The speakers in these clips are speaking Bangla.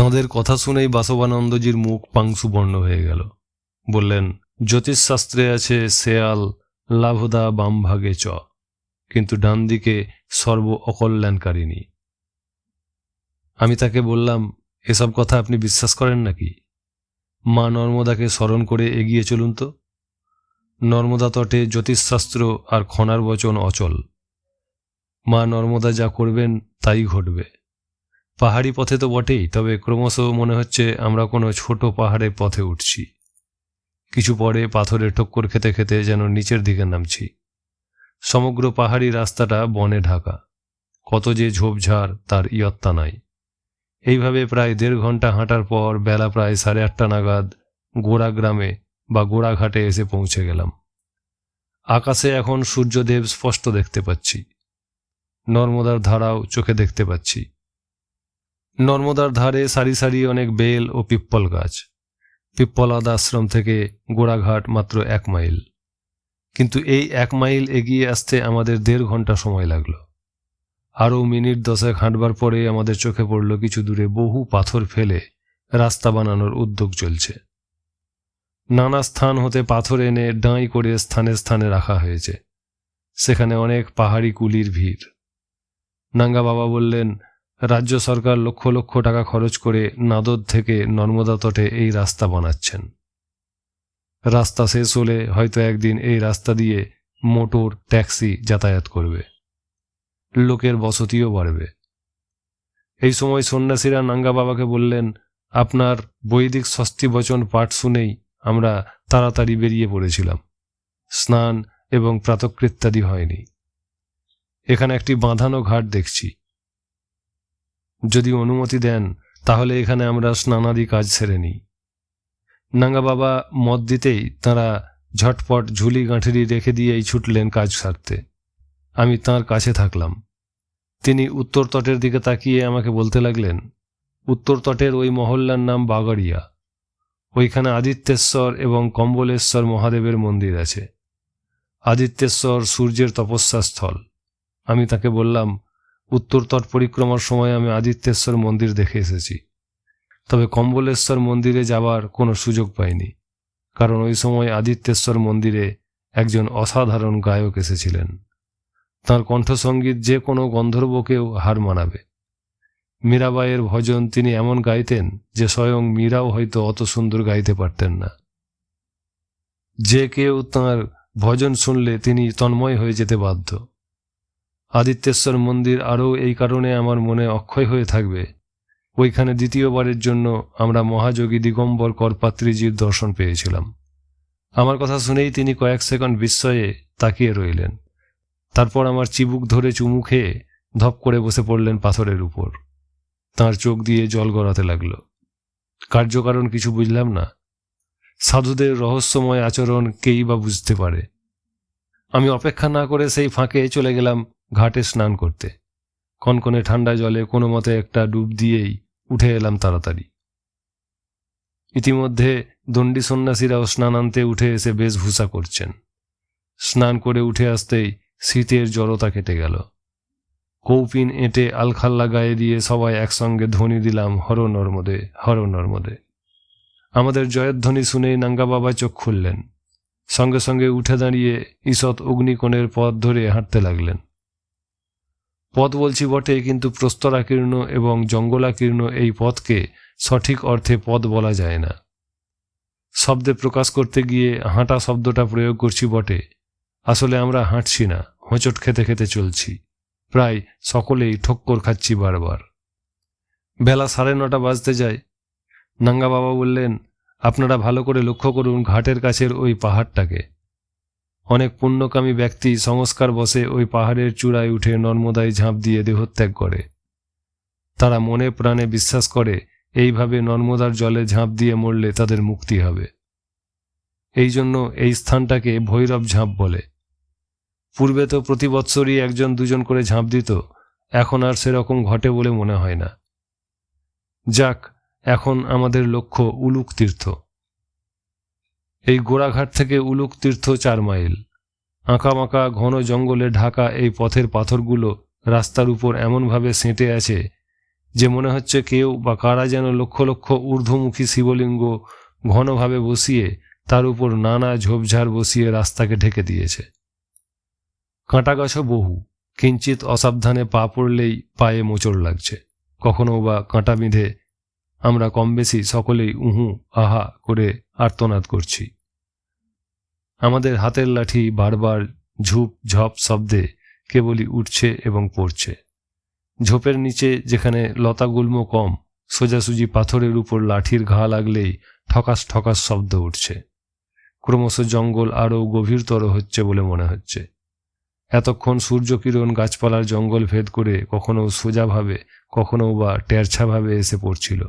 তাঁদের কথা শুনেই বাসবানন্দজির মুখ পাংশুবর্ণ হয়ে গেল। বললেন, জ্যোতিষশাস্ত্রে আছে শেয়াল লাভদা বাম ভাগে চ, কিন্তু ডান দিকে সর্ব অকল্যাণকারিণী। আমি তাকে বললাম, এসব কথা আপনি বিশ্বাস করেন নাকি? মা নর্মদাকে স্মরণ করে এগিয়ে চলুন তো। নর্মদা তটে জ্যোতিষশাস্ত্র আর খনার বচন অচল। মা নর্মদা যা করবেন তাই ঘটবে। পাহাড়ি পথে তো বটেই, তবে ক্রমশ মনে হচ্ছে আমরা কোনো ছোট পাহাড়ের পথে উঠছি। কিছু পরে পাথরে ঠক্কর খেতে খেতে যেন নিচের দিকে নামছি। সমগ্র পাহাড়ি রাস্তাটা বনে ঢাকা, কত যে ঝোপঝাড় তার ইয়ত্তা নাই। এইভাবে প্রায় 1.5 ঘন্টা হাঁটার পর বেলা প্রায় 8:30 নাগাদ গোড়া গ্রামে বা গোড়াঘাটে এসে পৌঁছে গেলাম। আকাশে এখন সূর্যদেব স্পষ্ট দেখতে পাচ্ছি। নর্মদার ধারাও চোখে দেখতে পাচ্ছি। নর্মদার ধারে সারি সারি অনেক বেল ও পিপ্পল গাছ। পিপ্পলাদ আশ্রম থেকে গোড়াঘাট মাত্র 1 মাইল, কিন্তু এই 1 মাইল এগিয়ে আসতে আমাদের 1.5 ঘন্টা সময় লাগলো। আরও মিনিট 10 হাঁটবার পরে আমাদের চোখে পড়ল কিছু দূরে বহু পাথর ফেলে রাস্তা বানানোর উদ্যোগ চলছে। নানা স্থান হতে পাথর এনে ডাঁই করে স্থানে স্থানে রাখা হয়েছে। সেখানে অনেক পাহাড়ি কুলির ভিড়। নাঙ্গা বাবা বললেন, রাজ্য সরকার লক্ষ লক্ষ টাকা খরচ করে নাদদ থেকে নর্মদা তটে এই রাস্তা বানাচ্ছেন। রাস্তা শেষ হলে হয়তো একদিন এই রাস্তা দিয়ে মোটর ট্যাক্সি যাতায়াত করবে, লোকের বসতিও বাড়বে। এই সময় সন্ন্যাসীরা নাঙ্গা বাবাকে বললেন, আপনার বৈদিক ষষ্ঠী বচন পাঠ শুনেই আমরা তাড়াতাড়ি বেরিয়ে পড়েছিলাম। স্নান এবং প্রাতকৃত্যাদি হয়নি। এখানে একটি বাঁধানো ঘাট দেখছি। যদি অনুমতি দেন তাহলে এখানে আমরা স্নানাদি কাজ সেরে নিই। নাঙ্গা বাবা মত দিতেই তাঁরা ঝটপট ঝুলি গাঁঠেরি রেখে দিয়েই ছুটলেন কাজ সারতে। আমি তাঁর কাছে থাকলাম। তিনি উত্তর তটের দিকে তাকিয়ে আমাকে বলতে লাগলেন, উত্তর তটের ওই মহল্লার নাম বাগাড়িয়া। ওইখানে আদিত্যেশ্বর এবং কম্বলেশ্বর মহাদেবের মন্দির আছে। আদিত্যেশ্বর সূর্যের তপস্যা স্থল। আমি তাকে বললাম, উত্তর তট পরিক্রমার সময় আমি আদিত্যেশ্বর মন্দির দেখে এসেছি, তবে কম্বলেশ্বর মন্দিরে যাবার কোনো সুযোগ পাইনি, কারণ ওই সময় আদিত্যেশ্বর মন্দিরে একজন অসাধারণ গায়ক এসেছিলেন। তাঁর কণ্ঠসঙ্গীত যে কোনো গন্ধর্বকেও হার মানাবে। মীরাবাইয়ের ভজন তিনি এমন গাইতেন যে স্বয়ং মীরাও হয়তো অত সুন্দর গাইতে পারতেন না। যে কেউ তাঁর ভজন শুনলে তিনি তন্ময় হয়ে যেতে বাধ্য। আদিত্যেশ্বর মন্দির আরও এই কারণে আমার মনে অক্ষয় হয়ে থাকবে, ওইখানে দ্বিতীয়বারের জন্য আমরা মহাযোগী দিগম্বর করপাত্রীজির দর্শন পেয়েছিলাম। আমার কথা শুনেই তিনি কয়েক সেকেন্ড বিস্ময়ে তাকিয়ে রইলেন। তারপর আমার চিবুক ধরে চুমু খেয়ে ধপ করে বসে পড়লেন পাথরের উপর। তাঁর চোখ দিয়ে জল গড়াতে লাগল। কার্যকারণ কিছু বুঝলাম না। সাধুদের রহস্যময় আচরণ কেই বা বুঝতে পারে। আমি অপেক্ষা না করে সেই ফাঁকে চলে গেলাম ঘাটে স্নান করতে। কনকনে ঠান্ডা জলে কোনো মতে একটা ডুব দিয়েই উঠে এলাম তাড়াতাড়ি। ইতিমধ্যে দণ্ডী সন্ন্যাসীরাও স্নানান্তে উঠে এসে বেশভূষা করছেন। স্নান করে উঠে আসতেই শীতের জড়তা কেটে গেল। কৌপিন এঁটে আলখাল্লা গায়ে দিয়ে সবাই একসঙ্গে ধ্বনি দিলাম, হর নর্মদে, হর নর্মদে। আমাদের জয়ধ্বনি শুনেই নাঙ্গা বাবা চোখ খুললেন। সঙ্গে সঙ্গে উঠে দাঁড়িয়ে ঈষৎ অগ্নিকোণের পথ ধরে হাঁটতে লাগলেন। পথ বলছি বটে, কিন্তু প্রস্তরাকীর্ণ এবং জঙ্গলাকীর্ণ এই পথকে সঠিক অর্থে পথ বলা যায় না। শব্দে প্রকাশ করতে গিয়ে হাঁটা শব্দটা প্রয়োগ করছি বটে, আসলে আমরা হাঁটছি না, হোঁচট খেতে খেতে চলছি। প্রায় সকলেই ঠক্কর খাচ্ছি বারবার। বেলা 9:30 বাজতে যায়। নাঙ্গা বাবা বললেন, আপনারা ভালো করে লক্ষ্য করুন ঘাটের কাছের ওই পাহাড়টাকে। অনেক পুণ্যকামী ব্যক্তি সংস্কার বসে ওই পাহাড়ের চূড়ায় উঠে নর্মদায় ঝাঁপ দিয়ে দেহত্যাগ করে। তারা মনে প্রাণে বিশ্বাস করে এইভাবে নর্মদার জলে ঝাঁপ দিয়ে মরলে তাদের মুক্তি হবে। এই জন্য এই স্থানটাকে ভৈরব ঝাঁপ বলে। পূর্বে তো প্রতি বৎসরই 1-2 করে ঝাঁপ দিত, এখন আর সেরকম ঘটে বলে মনে হয় না। যাক, এখন আমাদের লক্ষ্য উলুক তীর্থ। এই গোড়াঘাট থেকে উলুক তীর্থ 4 মাইল। আঁকাবাঁকা ঘন জঙ্গলে ঢাকা এই পথের পাথরগুলো রাস্তার উপর এমনভাবে সেঁটে আছে যে মনে হচ্ছে কেউ বা কারা যেন লক্ষ লক্ষ ঊর্ধ্বমুখী শিবলিঙ্গ ঘনভাবে বসিয়ে তার উপর নানা ঝোপঝাড় বসিয়ে রাস্তাকে ঢেকে দিয়েছে। কাঁটা গাছও বহু, কিঞ্চিত অসাবধানে পা পড়লেই পায়ে মোচড় লাগছে, কখনো বা কাঁটা বিঁধে আমরা কম বেশি সকলেই উহু আহা করে আর্তনাদ করছি। আমাদের হাতের লাঠি বারবার ঝুপ ঝপ শব্দে কেবলই উঠছে এবং পড়ছে। ঝোপের নিচে যেখানে লতাগুল্ম কম, সোজাসুজি পাথরের উপর লাঠির ঘা লাগলেই ঠকাস ঠকাস শব্দ উঠছে। ক্রমশ জঙ্গল আরও গভীরতর হচ্ছে বলে মনে হচ্ছে। এতক্ষণ সূর্যকিরণ গাছপালার জঙ্গল ভেদ করে কখনো সোজাভাবে কখনো বা টেরছাভাবে এসে পড়ছিল,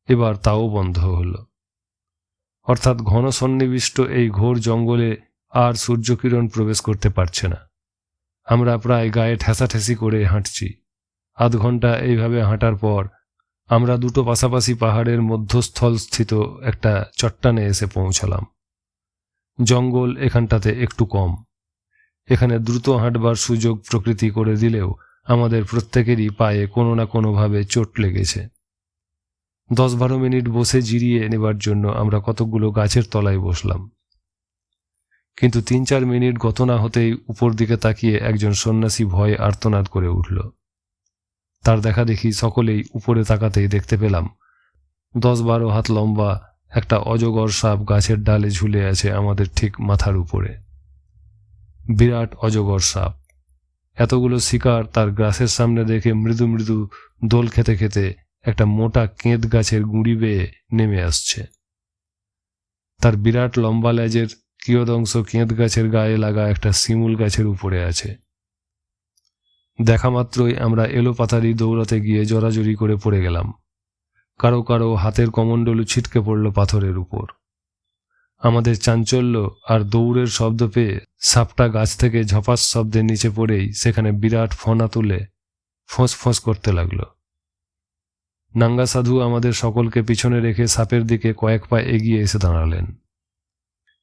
এবার তাও বন্ধ হল। অর্থাৎ ঘন সন্নিবিষ্ট এই ঘোর জঙ্গলে আর সূর্যকিরণ প্রবেশ করতে পারছে না। আমরা প্রায় গায়ে ঠেসাঠেসি করে হাঁটছি। আধ ঘন্টা এইভাবে হাঁটার পর আমরা দুটো পাশাপাশি পাহাড়ের মধ্যস্থল স্থিত একটা চট্টানে এসে পৌঁছলাম। জঙ্গল এখানটাতে একটু কম। এখানে দ্রুত হাঁটবার সুযোগ প্রকৃতি করে দিলেও আমাদের প্রত্যেকেরই পায়ে কোনো না কোনোভাবে চোট লেগেছে। 10-12 মিনিট বসে জিরিয়ে নেবার জন্য আমরা কতকগুলো গাছের তলায় বসলাম। কিন্তু 3-4 মিনিট গত না হতেই উপর দিকে তাকিয়ে একজন সন্ন্যাসী ভয়ে আর্তনাদ করে উঠল। তার দেখা দেখি সকলেই উপরে তাকাতেই দেখতে পেলাম 10-12 হাত লম্বা একটা অজগর সাপ গাছের ডালে ঝুলে আছে আমাদের ঠিক মাথার উপরে। বিরাট অজগর সাপ। এতগুলো শিকার তার গ্রাসের সামনে দেখে মৃদু মৃদু দোল খেতে খেতে একটা মোটা কেঁদ গাছের গুঁড়ি বেয়ে নেমে আসছে। তার বিরাট লম্বা লেজের কিয়দংশ কেঁদ গাছের গায়ে লাগা একটা শিমুল গাছের উপরে আছে। দেখা মাত্রই আমরা এলোপাতাড়ি দৌড়াতে গিয়ে জড়াজড়ি করে পড়ে গেলাম। কারো কারো হাতের কমণ্ডলু ছিটকে পড়ল পাথরের উপর। আমাদের চাঞ্চল্য আর দৌড়ের শব্দ পেয়ে সাপটা গাছ থেকে ঝপাস শব্দে নিচে পড়েই সেখানে বিরাট ফনা তুলে ফোঁস ফোঁস করতে লাগল। নাঙ্গা সাধু আমাদের সকলকে পিছনে রেখে সাপের দিকে কয়েক পা এগিয়ে এসে দাঁড়ালেন।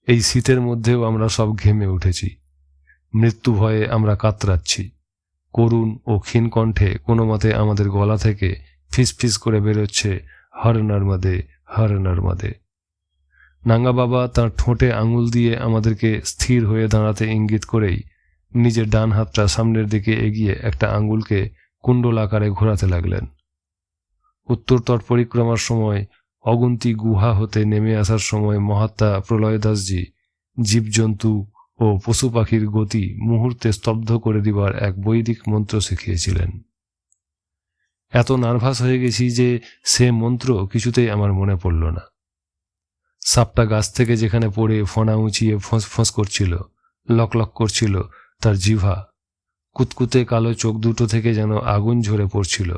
এই শীতের মধ্যেও আমরা সব ঘেমে উঠেছি। মৃত্যু ভয়ে আমরা কাতরাচ্ছি। করুণ ও ক্ষীণ কণ্ঠে কোনো মতে আমাদের গলা থেকে ফিস ফিস করে বেরোচ্ছে, হর নর্মদে, হর নর্মদে। নাঙ্গা বাবা তার ঠোঁটে আঙুল দিয়ে আমাদেরকে স্থির হয়ে দাঁড়াতে ইঙ্গিত করেই নিজের ডান হাতটা সামনের দিকে এগিয়ে একটা আঙুলকে কুণ্ডল আকারে ঘোরাতে লাগলেন। উত্তর তট পরিক্রমার সময় অগুন্তি গুহা হতে নেমে আসার সময় মহাত্মা প্রলয়দাসজি জীবজন্তু ও পশু পাখির গতি মুহূর্তে স্তব্ধ করে দিবার এক বৈদিক মন্ত্র শিখিয়েছিলেন। এত নার্ভাস হয়ে গেছি যে সে মন্ত্র কিছুতেই আমার মনে পড়ল না। সাপটা গাছ থেকে যেখানে পড়ে ফনা উঁচিয়ে ফোঁস ফোঁস করছিল, লক লক করছিল তার জিহ্বা, কুতকুতে কালো চোখ দুটো থেকে যেন আগুন ঝরে পড়ছিল।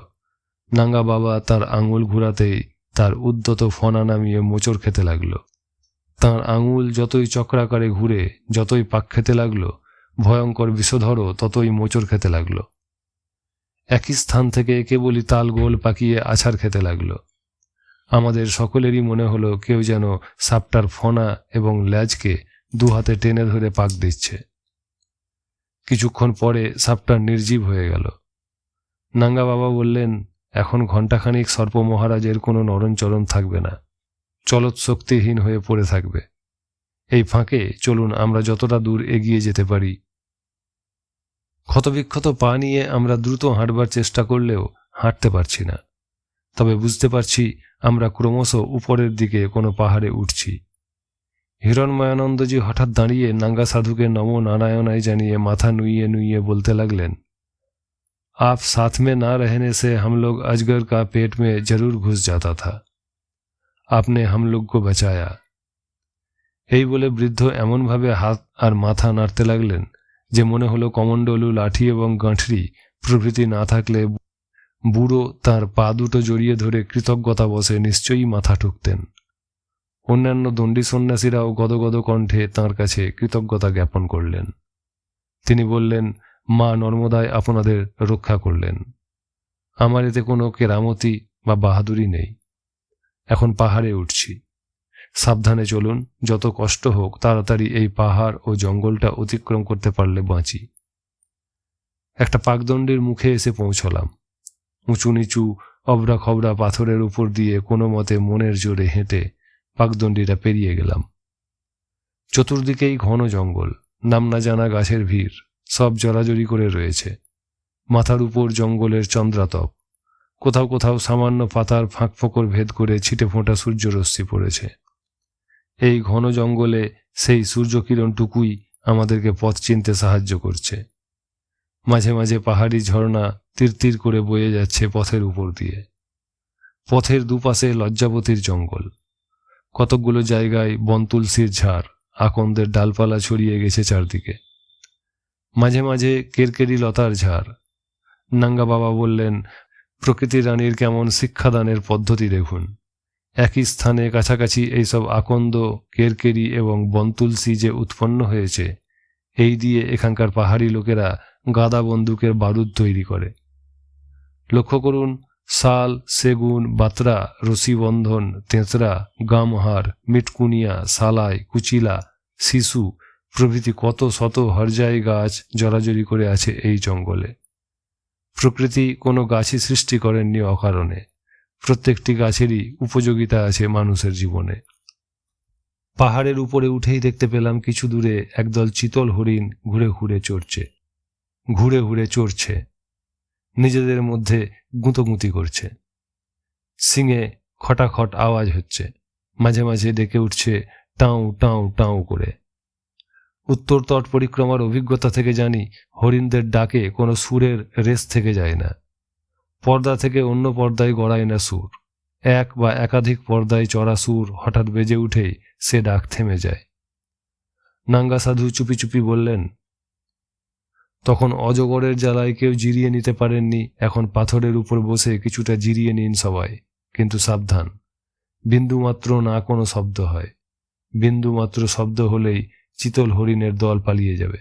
নাঙ্গা বাবা তার আঙুল ঘুরাতেই তার উদ্যত ফনা নামিয়ে মোচড় খেতে লাগলো। তাঁর আঙুল যতই চক্রাকারে ঘুরে, যতই পাক খেতে লাগলো, ভয়ঙ্কর বিষধরও ততই মোচড় খেতে লাগলো। একই স্থান থেকে কেবলই তাল গোল পাকিয়ে আছাড় খেতে লাগলো। আমাদের সকলেরই মনে হলো কেউ যেন সাপটার ফনা এবং ল্যাজকে দু হাতে টেনে ধরে পাক দিচ্ছে। কিছুক্ষণ পরে সাপটা নির্জীব হয়ে গেল। নাঙ্গা বাবা বললেন, এখন ঘণ্টাখানিক সর্প মহারাজের কোনো নরণচরণ থাকবে না, চলত শক্তিহীন হয়ে পড়ে থাকবে। এই ফাঁকে চলুন আমরা যতটা দূর এগিয়ে যেতে পারি। ক্ষতবিক্ষত পা নিয়ে আমরা দ্রুত হাঁটবার চেষ্টা করলেও হাঁটতে পারছি না। তবে বুঝতে পারছি আমরা ক্রমশ উপরের দিকে কোনো পাহাড়ে উঠছি। হিরণময়ানন্দজি হঠাৎ দাঁড়িয়ে নাঙ্গা সাধুকে নমো নারায়ণাই জানিয়ে মাথা নুইয়ে নুইয়ে বলতে লাগলেন, आप साथ में ना रहने से हम लोग अजगर का पेट में जरूर घुस जाता था, आपने हम लोग को बचाया। এই বলে বৃদ্ধ এমনভাবে হাত আর মাথা নাড়তে লাগলেন যে মনে হলো কমণ্ডলু, লাঠি এবং গাঁঠরি প্রভৃতি না থাকলে বুড়ো তার পা দুটো জড়িয়ে ধরে কৃতজ্ঞতা বসে নিশ্চয়ই মাথা ঠুকতেন। অন্যান্য দণ্ডী সন্ন্যাসীরাও গদগদ কণ্ঠে তাঁর কাছে কৃতজ্ঞতা জ্ঞাপন করলেন। তিনি বললেন, মা নর্মদায় আপনাদের রক্ষা করলেন। আমার এতে কোনো কেরামতি বা বাহাদুরি নেই। এখন পাহাড়ে উঠছি। সাবধানে চলুন, যত কষ্ট হোক তাড়াতাড়ি এই পাহাড় ও জঙ্গলটা অতিক্রম করতে পারলে বাঁচি। একটা পাকদণ্ডের মুখে এসে পৌঁছলাম। উঁচু নিচু অবরা খবরা পাথরের উপর দিয়ে কোনো মতে মনের জোরে হেঁটে পাকদণ্ডিটা পেরিয়ে গেলাম। চতুর্দিকেই ঘন জঙ্গল, নাম না জানা গাছের ভিড়, সব জড়াজড়ি করে রয়েছে। মাথার উপর জঙ্গলের চন্দ্রাতপ, কোথাও কোথাও সামান্য পাতার ফাঁক ফোকর ভেদ করে ছিটে ফোঁটা সূর্যরশ্মি পড়েছে। এই ঘন জঙ্গলে সেই সূর্যকিরণটুকুই আমাদেরকে পথ চিনতে সাহায্য করছে। মাঝে মাঝে পাহাড়ি ঝর্ণা তীর তীর করে বয়ে যাচ্ছে পথের উপর দিয়ে। পথের দুপাশে লজ্জাবতীর জঙ্গল, কতকগুলো জায়গায় বনতুলসীর ঝাড়, আকন্দের ডালপালা ছড়িয়ে গেছে চারদিকে। মাঝে মাঝে কেরকেরি লতার ঝাড়। নাঙ্গা বাবা বললেন, প্রকৃতির রানীর কেমন শিক্ষাদানের পদ্ধতি দেখুন। একই স্থানে কাছাকাছি এইসব আকন্দ, কেরকেরি এবং বনতুলসী যে উৎপন্ন হয়েছে, এই দিয়ে এখানকার পাহাড়ি লোকেরা গাদা বন্দুকের বারুদ তৈরি করে। লক্ষ্য করুন, শাল, সেগুন, বাতরা, রশিবন্ধন, তেঁতরা, গামহার, মিটকুনিয়া, সালাই, কুচিলা, শিশু প্রভৃতি কত শত হরজাই গাছ জড়াজড়ি করে আছে এই জঙ্গলে। প্রকৃতি কোনো গাছই সৃষ্টি করেননি অকারণে। প্রত্যেকটি গাছেরই উপযোগিতা আছে মানুষের জীবনে। পাহাড়ের উপরে উঠেই দেখতে পেলাম কিছু দূরে একদল চিতল হরিণ ঘুরে ঘুরে চড়ছে, নিজেদের মধ্যে গুঁতোগুঁতি করছে। শিঙে খটাখট আওয়াজ হচ্ছে, মাঝে মাঝে ডেকে উঠছে টাউ টাউ টাউ করে। উত্তর তট পরিক্রমার অভিজ্ঞতা থেকে জানি, হরিণদের ডাকে কোনো সুরের রেস থেকে যায় না। পর্দা থেকে অন্য পর্দায় গড়ায় না সুর। এক বা একাধিক পর্দায় চড়া সুর হঠাৎ বেজে উঠেই সে ডাক থেমে যায়। নাঙ্গা সাধু চুপি চুপি বললেন, তখন অজগরের জ্বালায় কেউ জিরিয়ে নিতে পারেননি, এখন পাথরের উপর বসে কিছুটা জিরিয়ে নিন সবাই, কিন্তু সাবধান, বিন্দুমাত্র না কোনো শব্দ হয়। বিন্দুমাত্র শব্দ হলেই চিতল হরিণের দল পালিয়ে যাবে।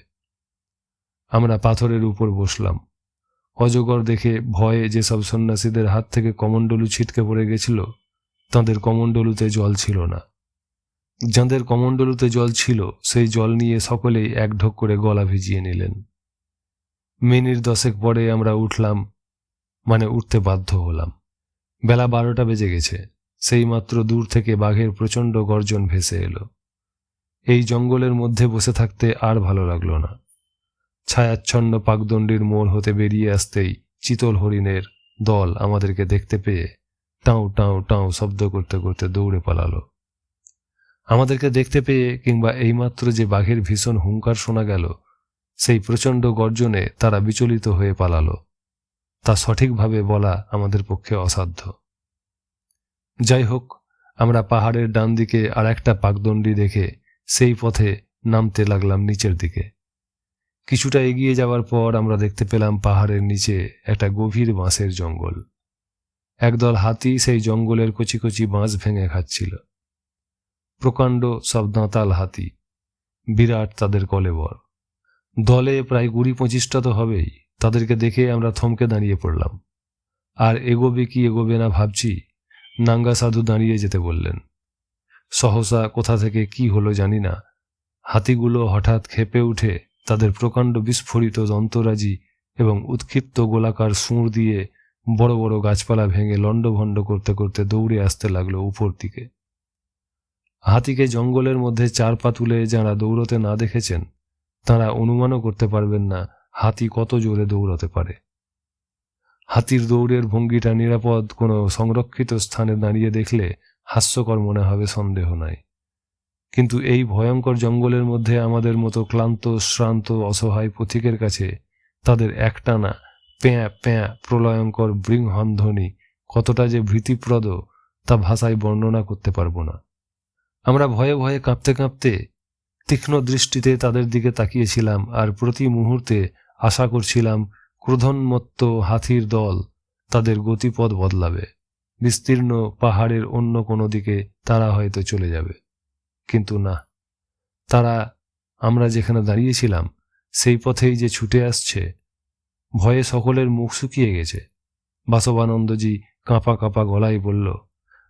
আমরা পাথরের উপর বসলাম। অজগর দেখে ভয়ে যেসব সন্ন্যাসীদের হাত থেকে কমণ্ডলু ছিটকে পড়ে গেছিল, তাঁদের কমণ্ডলুতে জল ছিল না। যাঁদের কমণ্ডলুতে জল ছিল, সেই জল নিয়ে সকলেই এক ঢোক করে গলা ভিজিয়ে নিলেন। মিনিট 10 পরে আমরা উঠলাম, মানে উঠতে বাধ্য হলাম। বেলা 12টা বেজে গেছে। সেই মাত্র দূর থেকে বাঘের প্রচণ্ড গর্জন ভেসে এলো। এই জঙ্গলের মধ্যে বসে থাকতে আর ভালো লাগলো না। ছায়াচ্ছন্ন পাকদণ্ডির মোড় হতে বেরিয়ে আসতেই চিতল হরিণের দল আমাদেরকে দেখতে পেয়ে টাউ টাউ টাউ শব্দ করতে করতে দৌড়ে পালালো। আমাদেরকে দেখতে পেয়ে কিংবা এইমাত্র যে বাঘের ভীষণ হুঙ্কার শোনা গেল, সেই প্রচণ্ড গর্জনে তারা বিচলিত হয়ে পালালো, তা সঠিকভাবে বলা আমাদের পক্ষে অসাধ্য। যাই হোক, আমরা পাহাড়ের ডান দিকে আর একটা পাকদণ্ডি দেখে সেই পথে নামতে লাগলাম নিচের দিকে। কিছুটা এগিয়ে যাওয়ার পর আমরা দেখতে পেলাম পাহাড়ের নিচে একটা গভীর বাঁশের জঙ্গল। একদল হাতি সেই জঙ্গলের কচি কচি বাঁশ ভেঙে খাচ্ছিল। প্রকাণ্ড সব দাঁতাল হাতি, বিরাট তাদের কলেবর। দলে প্রায় 20-25টা তো হবেই। তাদেরকে দেখে আমরা থমকে দাঁড়িয়ে পড়লাম। আর এগোবে কি এগোবে না ভাবছি, নাঙ্গা সাধু দাঁড়িয়ে যেতে বললেন। সহসা কোথা থেকে কি হলো জানি না, হাতিগুলো হঠাৎ ক্ষেপে উঠে তাদের প্রকাণ্ড বিস্ফোরিত দন্তরাজি এবং উৎক্ষিপ্ত গোলাকার সুঁড় দিয়ে বড় বড় গাছপালা ভেঙে লণ্ডভণ্ড করতে করতে দৌড়ে আসতে লাগলো উপর দিকে। হাতিকে জঙ্গলের মধ্যে 4 পা তুলে যাঁরা দৌড়তে না দেখেছেন, তাঁরা অনুমানও করতে পারবেন না হাতি কত জোরে দৌড়াতে পারে। হাতির দৌড়ের ভঙ্গিটা নিরাপদ কোনো সংরক্ষিত স্থানে দাঁড়িয়ে দেখলে হাস্যকর মনে হবে, সন্দেহ নাই। কিন্তু এই ভয়ঙ্কর জঙ্গলের মধ্যে আমাদের মতো ক্লান্ত শ্রান্ত অসহায় পথিকের কাছে তাদের একটানা প্যাঁ প্যাঁ প্রলয়ঙ্কর বৃংহনধ্বনি কতটা যে ভীতিপ্রদ, তা ভাষায় বর্ণনা করতে পারবো না। আমরা ভয়ে ভয়ে কাঁপতে কাঁপতে তীক্ষ্ণ দৃষ্টিতে তাদের দিকে তাকিয়েছিলাম, আর প্রতি মুহূর্তে আশা করছিলাম ক্রোধোন্মত্ত হাতির দল তাদের গতিপথ বদলাবে, বিস্তীর্ণ পাহাড়ের অন্য কোনো দিকে তারা হয়তো চলে যাবে। কিন্তু না, তারা আমরা যেখানে দাঁড়িয়েছিলাম সেই পথেই যে ছুটে আসছে। ভয়ে সকলের মুখ শুকিয়ে গেছে। বাসবানন্দজি কাঁপা কাঁপা গলায় বলল,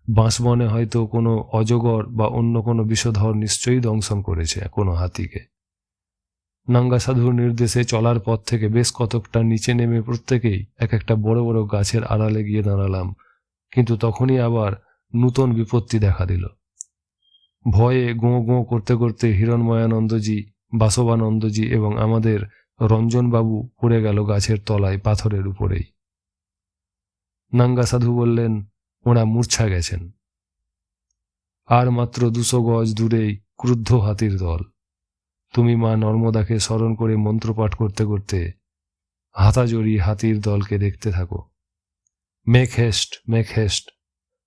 বাঁশবনে হয়তো কোনো অজগর বা অন্য কোনো বিষধর নিশ্চয়ই দংশন করেছে কোনো হাতিকে। নাঙ্গা সাধুর নির্দেশে চলার পথ থেকে বেশ কতকটা নিচে নেমে প্রত্যেকেই এক একটা বড় বড় গাছের আড়ালে গিয়ে দাঁড়ালাম, কিন্তু তখনই আবার নূতন বিপত্তি দেখা দিল। ভয়ে গোঁ গোঁ করতে করতে হিরণময়ানন্দজি, বাসবানন্দজি এবং আমাদের রঞ্জনবাবু পড়ে গেল গাছের তলায় পাথরের উপরেই। নাঙ্গা সাধু বললেন, ওরা মূর্ছা গেছেন। আর মাত্র 200 গজ দূরেই ক্রুদ্ধ হাতির দল। তুমি মা নর্মদাকে স্মরণ করে মন্ত্রপাঠ করতে করতে হাতাজড়ি হাতির দলকে দেখতে থাকো। Make heist, make heist.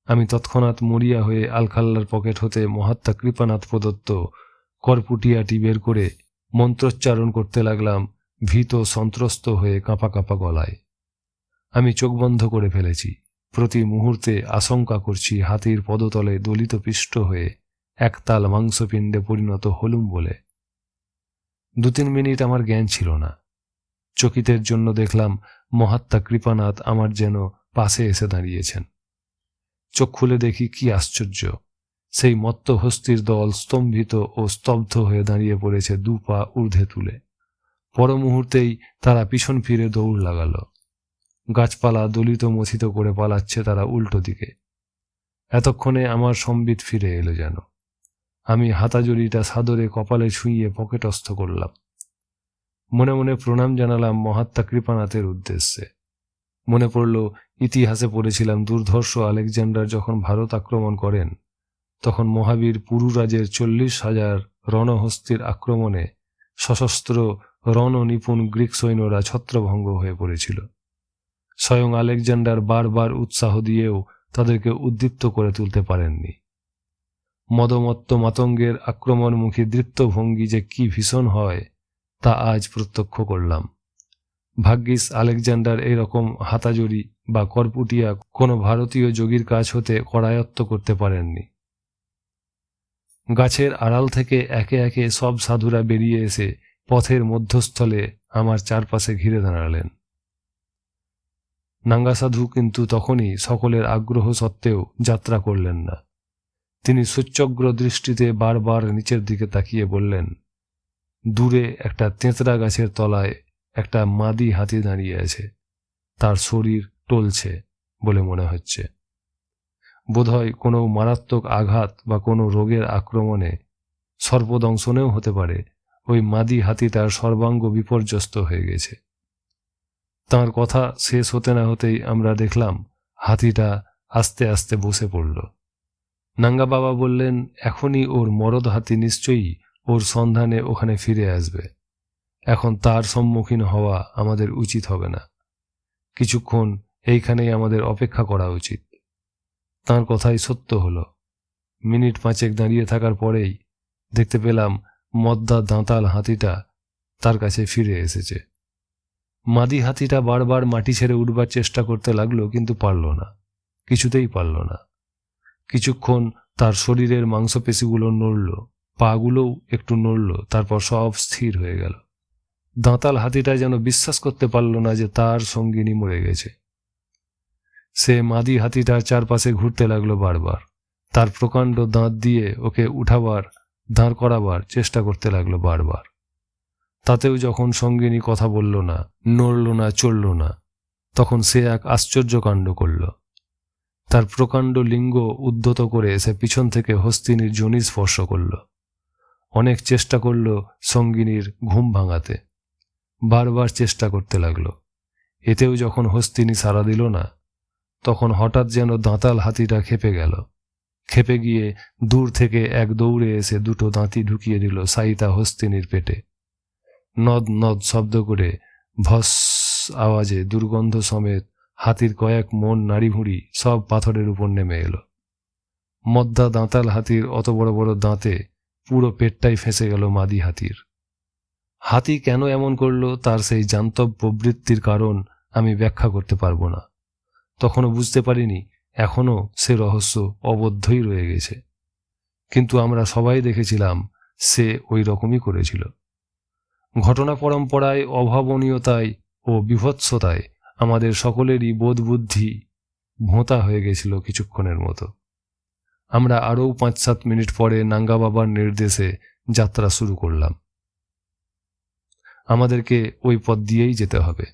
আমি তৎক্ষণাৎ মরিয়া হয়ে আলখাল্লার পকেট হতে মহাত্মা কৃপানাথ প্রদত্ত করপুটিয়াটি বের করে মন্ত্রোচ্চারণ করতে লাগলাম, ভীত সন্ত্রস্ত হয়ে কাঁপা কাঁপা গলায়। আমি চোখ বন্ধ করে ফেলেছি। প্রতি মুহূর্তে আশঙ্কা করছি হাতির পদতলে দলিত পিষ্ট হয়ে একতাল মাংসপিণ্ডে পরিণত হলুম বলে। 2-3 মিনিট আমার জ্ঞান ছিল না। চকিতের জন্য দেখলাম মহাত্মা কৃপানাথ আমার যেন পাশে এসে দাঁড়িয়েছেন। চোখ খুলে দেখি কি আশ্চর্য, সেই মত্ত হস্তির দল স্তম্ভিত ও স্তব্ধ হয়ে দাঁড়িয়ে পড়েছে 2 পা ঊর্ধ্বে তুলে। পর মুহূর্তেই তারা পিছন ফিরে দৌড় লাগালো। গাছপালা দলিত মথিত করে পালাচ্ছে তারা উল্টো দিকে। এতক্ষণে আমার সম্বিত ফিরে এলো যেন। আমি হাতাজড়িটা সাদরে কপালে ছুঁয়ে পকেটস্থ করলাম। মনে মনে প্রণাম জানালাম মহাত্মা কৃপানাথের উদ্দেশ্যে। মনে পড়ল, ইতিহাসে পড়েছিলাম দুর্ধর্ষ আলেকজান্ডার যখন ভারত আক্রমণ করেন, তখন মহাবীর পুরুরাজের 40,000 রণহস্তির আক্রমণে সশস্ত্র রণনিপুণ গ্রিক সৈন্যরা ছত্রভঙ্গ হয়ে পড়েছিল। স্বয়ং আলেকজান্ডার বারবার উৎসাহ দিয়েও তাদেরকে উদ্দীপ্ত করে তুলতে পারেননি। মদমত্ত মাতঙ্গের আক্রমণমুখী দৃপ্তভঙ্গি যে কি ভীষণ হয় তা আজ প্রত্যক্ষ করলাম। ভাগ্যিস আলেকজান্ডার এরকম হাতাজড়ি বা করপুটিয়া কোনো ভারতীয় যোগীর কাছ হতে করায়ত্ত করতে পারেননি। গাছের আড়াল থেকে একে একে সব সাধুরা বেরিয়ে এসে পথের মধ্যস্থলে আমার চারপাশে ঘিরে দাঁড়ালেন। নাঙ্গা সাধু কিন্তু তখনই সকলের আগ্রহ সত্ত্বেও যাত্রা করলেন না। তিনি সুচ্চগ্র দৃষ্টিতে বারবার নিচের দিকে তাকিয়ে বললেন, দূরে একটা তেঁতরা গাছের তলায় একটা মাদি হাতি দাঁড়িয়ে আছে, তার শরীর টলছে বলে মনে হচ্ছে। বোধহয় কোনো মারাত্মক আঘাত বা কোনো রোগের আক্রমণে সর্পদংশনেও হতে পারে ওই মাদি হাতিটার সর্বাঙ্গ বিপর্যস্ত হয়ে গেছে। তাঁর কথা শেষ হতে না হতেই আমরা দেখলাম হাতিটা আস্তে আস্তে বসে পড়ল। নাঙ্গা বাবা বললেন, এখনই ওর মরদ হাতি নিশ্চয়ই ওর সন্ধানে ওখানে ফিরে আসবে। এখন তার সম্মুখীন হওয়া আমাদের উচিত হবে না। কিছুক্ষণ এইখানেই আমাদের অপেক্ষা করা উচিত। তাঁর কথাই সত্য হল। মিনিট 5 দাঁড়িয়ে থাকার পরেই দেখতে পেলাম মদ্দা দাঁতাল হাতিটা তার কাছে ফিরে এসেছে। মাদি হাতিটা বারবার মাটি ছেড়ে উঠবার চেষ্টা করতে লাগলো, কিন্তু পারল না, কিছুতেই পারল না। কিছুক্ষণ তার শরীরের মাংসপেশিগুলো নড়ল, পাগুলোও একটু নড়ল, তারপর সব স্থির হয়ে গেল। দাঁতাল হাতিটা যেন বিশ্বাস করতে পারল না যে তার সঙ্গিনী মরে গেছে। সে মাদি হাতিটার চারপাশে ঘুরতে লাগলো বারবার, তার প্রকাণ্ড দাঁত দিয়ে ওকে উঠাবার দাঁড় করাবার চেষ্টা করতে লাগলো বারবার। তাতেও যখন সঙ্গিনী কথা বলল না, নড়ল না, চলল না, তখন সে এক আশ্চর্য কাণ্ড করল। তার প্রকাণ্ড লিঙ্গ উদ্ধত করে সে পিছন থেকে হস্তিনীর যোনি স্পর্শ করল। অনেক চেষ্টা করল সঙ্গিনীর ঘুম ভাঙাতে, বারবার চেষ্টা করতে লাগলো। এতেও যখন হস্তিনী সাড়া দিল না, তখন হঠাৎ যেন দাঁতাল হাতিটা খেপে গেল। খেপে গিয়ে দূর থেকে এক দৌড়ে এসে 2টো দাঁতি ঢুকিয়ে দিল সাইতা হস্তিনীর পেটে। নদ নদ শব্দ করে ভস আওয়াজে দুর্গন্ধ সমেত হাতির কয়েক মন নাড়িভুঁড়ি সব পাথরের উপর নেমে এলো। মদ্দা দাঁতাল হাতির অত বড় বড় দাঁতে পুরো পেটটাই ফেঁসে গেল মাদি হাতির। হাতি কেন এমন করলো তার সেই জান্তব্য বৃত্তির কারণ আমি ব্যাখ্যা করতে পারবো না। তখনও বুঝতে পারিনি, এখনও সে রহস্য অবদ্ধই রয়ে গেছে। কিন্তু আমরা সবাই দেখেছিলাম সে ওই রকমই করেছিল। ঘটনা পরম্পরায়, অভাবনীয়তায় ও বিভৎসতায় আমাদের সকলেরই বোধ বুদ্ধি ভোঁতা হয়ে গেছিল কিছুক্ষণের মতো। আমরা আরও 5-7 মিনিট পরে নাঙ্গা বাবার নির্দেশে যাত্রা শুরু করলাম। আমাদেরকে ওই পথ দিয়েই যেতে হবে।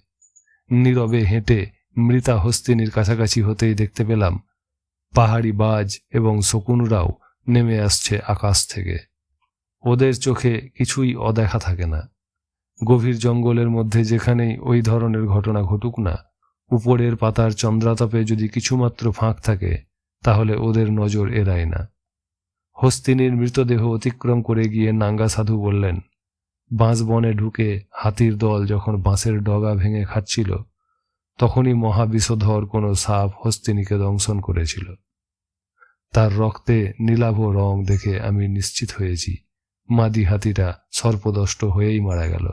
নীরবে হেঁটে মৃতা হস্তিনীর কাছাকাছি হতেই দেখতে পেলাম পাহাড়ি বাজ এবং শকুনরাও নেমে আসছে আকাশ থেকে। ওদের চোখে কিছুই অদেখা থাকে না। গভীর জঙ্গলের মধ্যে যেখানেই ওই ধরনের ঘটনা ঘটুক না, উপরের পাতার চন্দ্রাতপে যদি কিছুমাত্র ফাঁক থাকে তাহলে ওদের নজর এড়ায় না। হস্তিনীর মৃতদেহ অতিক্রম করে গিয়ে নাঙ্গা সাধু বললেন, বাঁশ বনে ঢুকে হাতির দল যখন বাঁশের ডগা ভেঙে খাচ্ছিল তখনই মহাবিষধর কোনো সাপ হস্তিনীকে দংশন করেছিল। তার রক্তে নীলাভ রং দেখে আমি নিশ্চিত হয়েছি মাদি হাতিটা সর্পদষ্ট হয়েই মারা গেল।